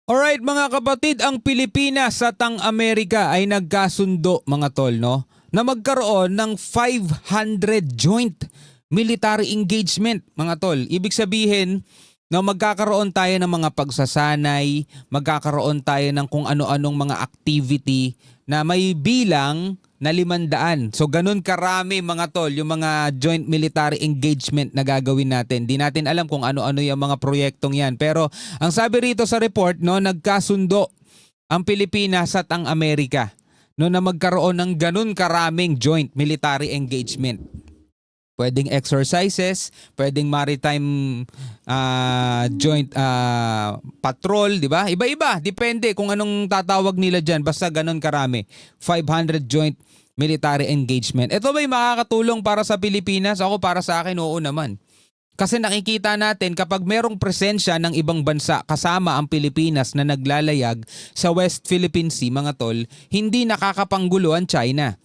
Alright mga kapatid, ang Pilipinas at ang Amerika ay nagkasundo mga tol, no? Na magkaroon ng 500 joint military engagement mga tol. Ibig sabihin, no, magkakaroon tayo ng mga pagsasanay, magkakaroon tayo ng kung ano-anong mga activity na may bilang na 500. So ganun karami mga tol yung mga joint military engagement na gagawin natin. Di natin alam kung ano-ano yung mga proyektong yan. Pero ang sabi rito sa report, no, nagkasundo ang Pilipinas at ang Amerika, no, na magkaroon ng ganun karaming joint military engagement. Pwedeng exercises, pwedeng maritime joint patrol, di ba? Iba-iba, depende kung anong tatawag nila dyan. Basta ganun karami. 500 joint military engagement. Ito ba'y makakatulong para sa Pilipinas? Ako para sa akin, oo naman. Kasi nakikita natin kapag merong presensya ng ibang bansa kasama ang Pilipinas na naglalayag sa West Philippine Sea, mga tol, hindi nakakapanggulo ang China.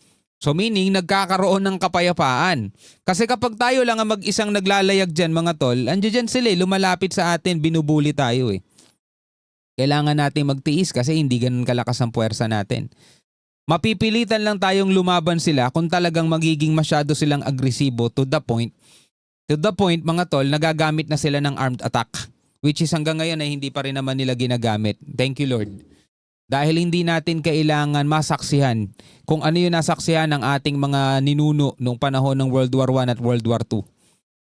So meaning, nagkakaroon ng kapayapaan. Kasi kapag tayo lang ang mag-isang naglalayag dyan, mga tol, andiyan sila, lumalapit sa atin, binubuli tayo eh. Kailangan natin magtiis kasi hindi ganun kalakas ang puwersa natin. Mapipilitan lang tayong lumaban sila kung talagang magiging masyado silang agresibo to the point, mga tol, nagagamit na sila ng armed attack. Which is hanggang ngayon ay hindi pa rin naman nila ginagamit. Thank you Lord. Dahil hindi natin kailangan masaksihan kung ano yung nasaksihan ng ating mga ninuno nung panahon ng World War I at World War II.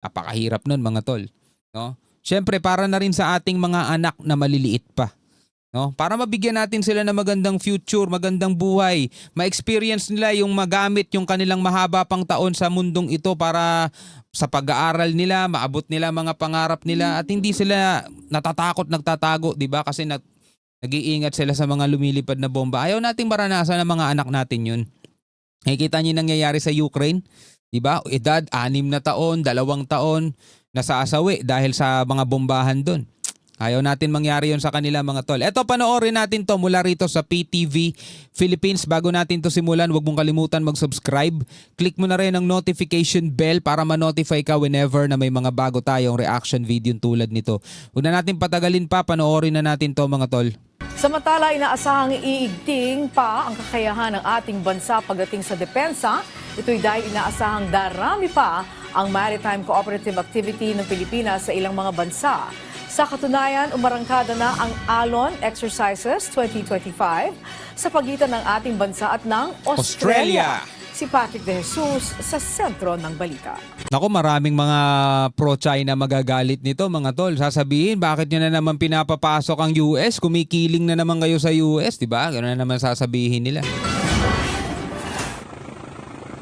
Napakahirap nun mga tol. No? Siyempre para na rin sa ating mga anak na maliliit pa. No? Para mabigyan natin sila ng magandang future, magandang buhay, ma-experience nila yung magamit yung kanilang mahaba pang taon sa mundong ito para sa pag-aaral nila, maabot nila mga pangarap nila at hindi sila natatakot, nagtatago, di ba? Kasi nag-iingat sila sa mga lumilipad na bomba. Ayaw nating maranasan ng mga anak natin yun. Nakikita niyo nangyayari sa Ukraine, di ba? Edad, 6 na taon, 2 taon, nasaasawi dahil sa mga bombahan doon. Ayaw natin mangyari yon sa kanila mga tol. Eto, panoorin natin to mula rito sa PTV Philippines. Bago natin to simulan, huwag mong kalimutan mag-subscribe. Click mo na rin ang notification bell para ma-notify ka whenever na may mga bago tayong reaction video tulad nito. Huwag na natin patagalin pa, panoorin na natin to mga tol. Samantala, inaasahang iigting pa ang kakayahan ng ating bansa pagdating sa depensa. Ito'y dahil inaasahang darami pa ang maritime cooperative activity ng Pilipinas sa ilang mga bansa. Sa katunayan, umarangkada na ang Alon Exercises 2025 sa pagitan ng ating bansa at ng Australia. Si Patrick De Jesus sa sentro ng balita. Naku, maraming mga pro-China magagalit nito mga tol. Sasabihin, bakit nyo na naman pinapapasok ang US? Kumikiling na naman kayo sa US, di ba? Ganoon na naman sasabihin nila.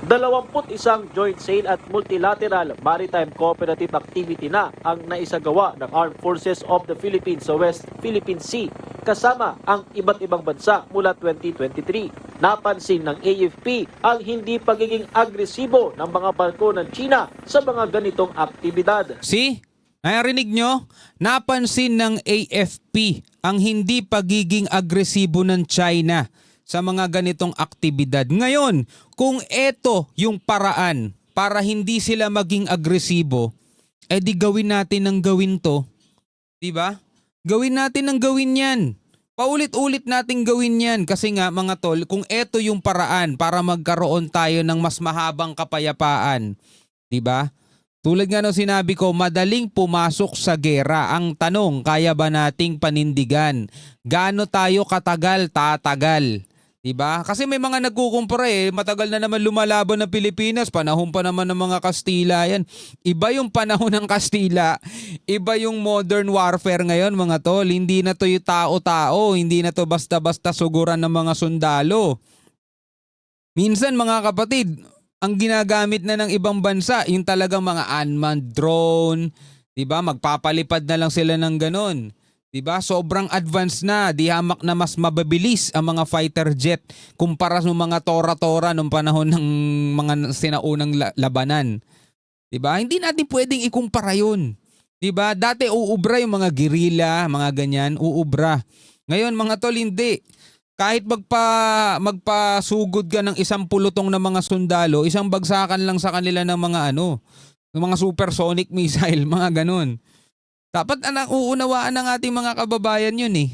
21 joint sail at multilateral maritime cooperative activity na ang naisagawa ng Armed Forces of the Philippines sa West Philippine Sea kasama ang iba't ibang bansa mula 2023. Napansin ng AFP ang hindi pagiging agresibo ng mga barko ng China sa mga ganitong aktibidad. See? Narinig nyo? Napansin ng AFP ang hindi pagiging agresibo ng China sa mga ganitong aktibidad. Ngayon, kung eto yung paraan para hindi sila maging agresibo, di gawin natin ng gawin to. Diba? Gawin natin ng gawin yan. Paulit-ulit nating gawin yan. Kasi nga mga tol, kung eto yung paraan para magkaroon tayo ng mas mahabang kapayapaan, diba? Tulad nga nung sinabi ko, madaling pumasok sa gera. Ang tanong, kaya ba nating panindigan? Gaano tayo katagal, tatagal? Diba? Kasi may mga nagkukumpara matagal na naman lumalaban ng Pilipinas, panahon pa naman ng mga Kastila yan. Iba yung panahon ng Kastila, iba yung modern warfare ngayon mga tol. Hindi na to yung tao-tao, hindi na to basta-basta suguran ng mga sundalo. Minsan mga kapatid, ang ginagamit na ng ibang bansa, yung talagang mga unmanned drone, diba? Magpapalipad na lang sila ng ganon. Diba? Sobrang advanced na, di hamak na mas mababilis ang mga fighter jet kumpara sa mga tora-tora nung panahon ng mga sinaunang labanan. Diba? Hindi natin pwedeng ikumpara yun. Diba? Dati uubra yung mga guerrilla, mga ganyan, uubra. Ngayon mga tol, hindi. Kahit magpasugod ka ng 10 pulutong na mga sundalo, isang bagsakan lang sa kanila ng mga mga supersonic missile, mga ganun. Dapat uuunawaan ng ating mga kababayan yun eh.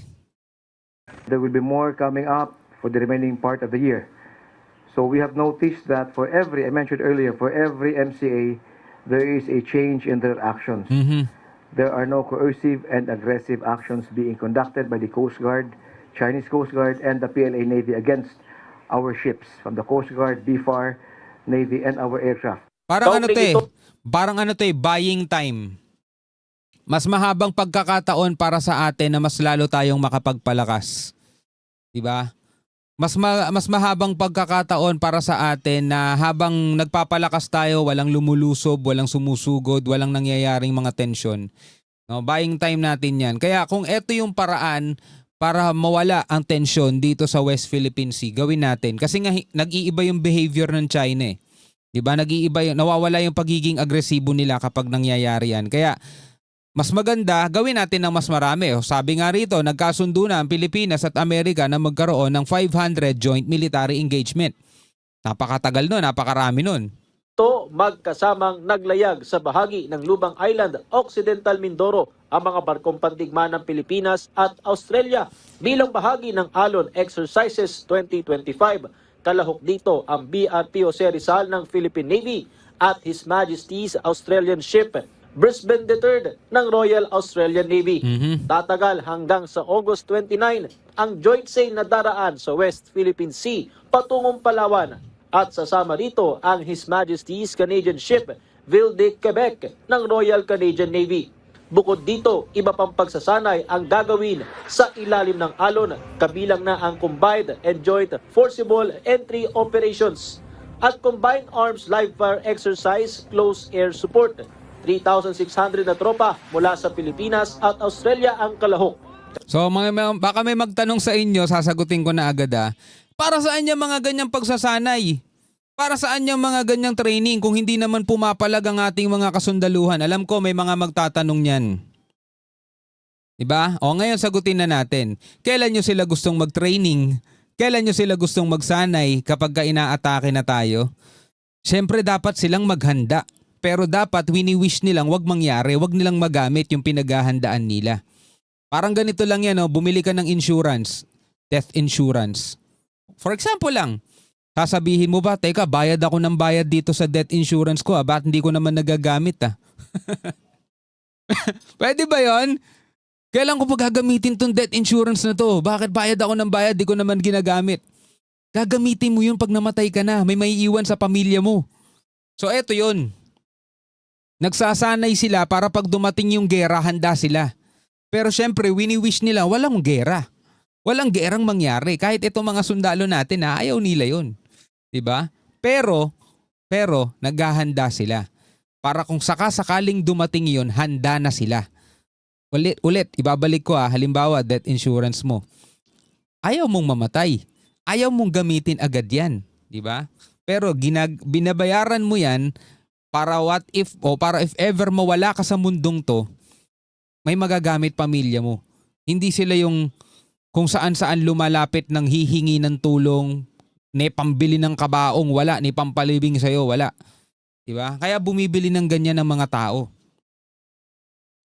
There will be more coming up for the remaining part of the year. So we have noticed that for every, I mentioned earlier, for every MCA, there is a change in their actions. There are no coercive and aggressive actions being conducted by the Coast Guard, Chinese Coast Guard, and the PLA Navy against our ships from the Coast Guard, BFAR, Navy, and our aircraft. Parang ano Kaugnay ito- parang ano buying time. Mas mahabang pagkakataon para sa atin na mas lalo tayong makapagpalakas. 'Di ba? Mas mahabang pagkakataon para sa atin na habang nagpapalakas tayo, walang lumulusob, walang sumusugod, walang nangyayaring mga tensyon. No, buying time natin 'yan. Kaya kung ito yung paraan para mawala ang tensyon dito sa West Philippine Sea, gawin natin. Kasi nga nag-iiba yung behavior ng China eh. 'Di ba? Nag-iiba nawawala yung pagiging agresibo nila kapag nangyayari 'yan. Kaya mas maganda, gawin natin ng mas marami. Sabi nga rito, nagkasundo na ang Pilipinas at Amerika na magkaroon ng 500 joint military engagement. Napakatagal nun, napakarami nun. Ito magkasamang naglayag sa bahagi ng Lubang Island, Occidental Mindoro, ang mga barkong pandigma ng Pilipinas at Australia bilang bahagi ng Alon Exercises 2025. Kalahok dito ang BRPO Rizal ng Philippine Navy at His Majesty's Australian Ship Brisbane III ng Royal Australian Navy. Tatagal hanggang sa August 29 ang joint sail na daraan sa West Philippine Sea patungong Palawan at sasama rito ang His Majesty's Canadian Ship Ville de Quebec ng Royal Canadian Navy. Bukod dito, iba pang pagsasanay ang gagawin sa ilalim ng alon, kabilang na ang Combined and Joint Forcible Entry Operations at Combined Arms Live Fire Exercise Close Air Support. 3,600 na tropa mula sa Pilipinas at Australia ang kalahok. So baka may magtanong sa inyo, sasagutin ko na agad Para saan yung mga ganyang pagsasanay? Para saan yung mga ganyang training kung hindi naman pumapalag ang ating mga kasundaluhan? Alam ko may mga magtatanong niyan. Diba? O ngayon sagutin na natin. Kailan nyo sila gustong mag-training? Kailan nyo sila gustong magsanay kapag inaatake na tayo? Siyempre dapat silang maghanda. Pero dapat wini-wish nilang wag mangyari, wag nilang magamit yung pinaghahandaan nila. Parang ganito lang yan, bumili ka ng insurance, death insurance. For example lang, sasabihin mo ba, teka, bayad ako ng bayad dito sa death insurance ko, ba't hindi ko naman nagagamit Pwede ba yon? Kailan ko pa gagamitin tong death insurance na to? Bakit bayad ako ng bayad, di ko naman ginagamit? Gagamitin mo yun pag namatay ka na, may maiiwan sa pamilya mo. So eto yun. Nagsasanay sila para pag dumating yung gera, handa sila. Pero syempre, wini-wish nila walang gera. Walang gerang mangyari. Kahit itong mga sundalo natin, ayaw nila yun. Diba? Pero, naghahanda sila. Para kung sakasakaling dumating yun, handa na sila. Ulit, ibabalik ko halimbawa, death insurance mo. Ayaw mong mamatay. Ayaw mong gamitin agad yan. Diba? Pero binabayaran mo yan para para if ever mawala ka sa mundong to, may magagamit pamilya mo. Hindi sila yung kung saan-saan lumalapit ng hihingi ng tulong, ni pambili ng kabaong, wala, ni pampalibing sa'yo, wala. Diba? Kaya bumibili ng ganyan ng mga tao.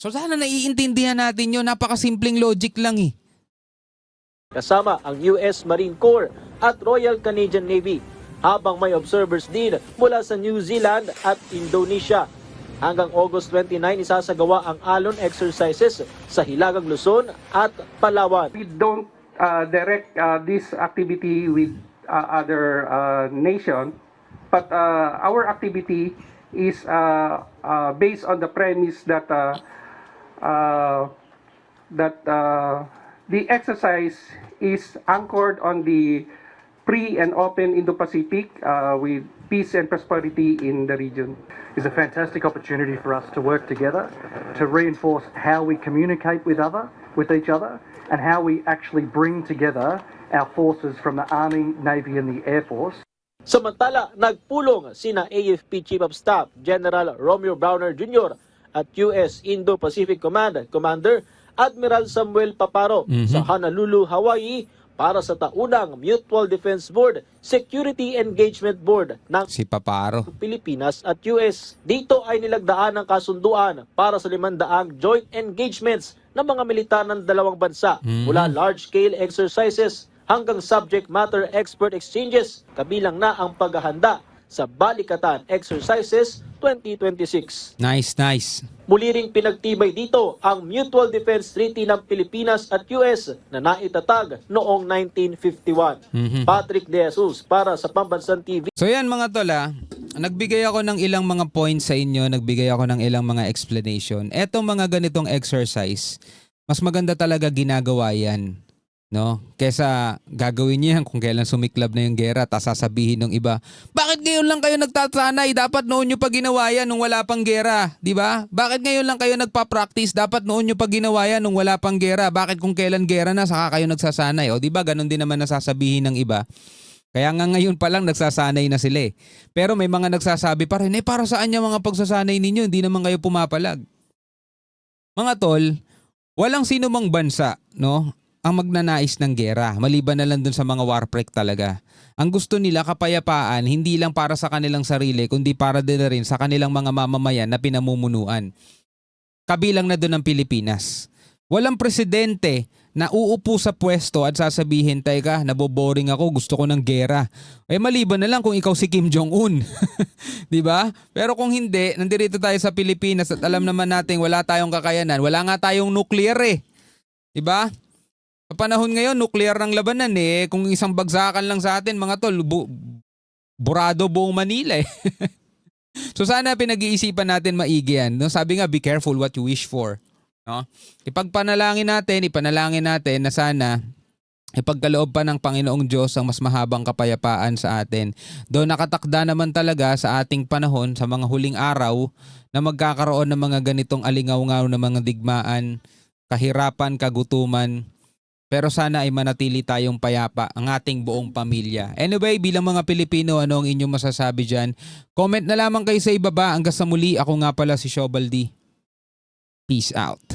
So sana naiintindihan natin yun, napakasimpleng logic lang Kasama ang US Marine Corps at Royal Canadian Navy, habang may observers din mula sa New Zealand at Indonesia. Hanggang August 29 isasagawa ang Alon exercises sa Hilagang Luzon at Palawan. We don't direct this activity with other nation, but our activity is based on the premise that the exercise is anchored on the free and open Indo-Pacific with peace and prosperity in the region. It's a fantastic opportunity for us to work together, to reinforce how we communicate with each other, and how we actually bring together our forces from the Army, Navy and the Air Force. Samantala, nagpulong sina AFP Chief of Staff General Romeo Browner Jr. at US Indo-Pacific Command Commander Admiral Samuel Paparo sa Honolulu, Hawaii para sa taunang Mutual Defense Board Security Engagement Board ng Si Paparo. Pilipinas at US. Dito ay nilagdaan ng kasunduan para sa 500 joint engagements ng mga militar ng dalawang bansa mula large-scale exercises hanggang subject matter expert exchanges, kabilang na ang paghahanda sa Balikatan Exercises 2026. Nice. Muli ring pinagtibay dito ang Mutual Defense Treaty ng Pilipinas at US na naitatag noong 1951. Patrick De Jesus para sa Pambansang TV. So yan mga tol, nagbigay ako ng ilang mga points sa inyo, nagbigay ako ng ilang mga explanation. Etong mga ganitong exercise, mas maganda talaga ginagawa yan. No? Kesa gagawin niyo yan kung kailan sumiklab na yung gera, tapos sasabihin ng iba, bakit ngayon lang kayo nagtatanay? Dapat noon nyo pa ginawa yan nung wala pang gera, di ba? Bakit ngayon lang kayo nagpa-practice? Dapat noon nyo pa ginawa yan nung wala pang gera. Bakit kung kailan gera na, saka kayo nagsasanay? O di ba, ganun din naman nasasabihin ng iba. Kaya nga ngayon pa lang nagsasanay na sila eh. Pero may mga nagsasabi pa rin, para saan yung mga pagsasanay ninyo? Hindi naman kayo pumapalag. Mga tol, walang sino mang bansa, no, ang magnanais ng gera, maliban na lang dun sa mga warprek talaga. Ang gusto nila kapayapaan, hindi lang para sa kanilang sarili, kundi para din na rin sa kanilang mga mamamayan na pinamumunuan. Kabilang na dun ang Pilipinas. Walang presidente na uupo sa pwesto at sasabihin, teka, naboboring ako, gusto ko ng gera. Maliban na lang kung ikaw si Kim Jong-un. Di ba? Pero kung hindi, nandirito tayo sa Pilipinas at alam naman natin wala tayong kakayanan, wala nga tayong nuclear eh. Di ba? Sa panahon ngayon, nuclear ng labanan eh. Kung isang bagsakan lang sa atin, mga tol, burado buong Manila eh. So sana pinag-iisipan natin maigi yan. No? Sabi nga, be careful what you wish for. No? Ipanalangin natin na sana ipagkaloob pa ng Panginoong Diyos ang mas mahabang kapayapaan sa atin. Doon nakatakda naman talaga sa ating panahon, sa mga huling araw, na magkakaroon ng mga ganitong alingaw-ngaw na mga digmaan, kahirapan, kagutuman. Pero sana ay manatili tayong payapa ang ating buong pamilya. Anyway, bilang mga Pilipino, ano ang inyong masasabi dyan? Comment na lamang kayo sa ibaba. Hanggang sa muli, ako nga pala si Shobaldi. Peace out.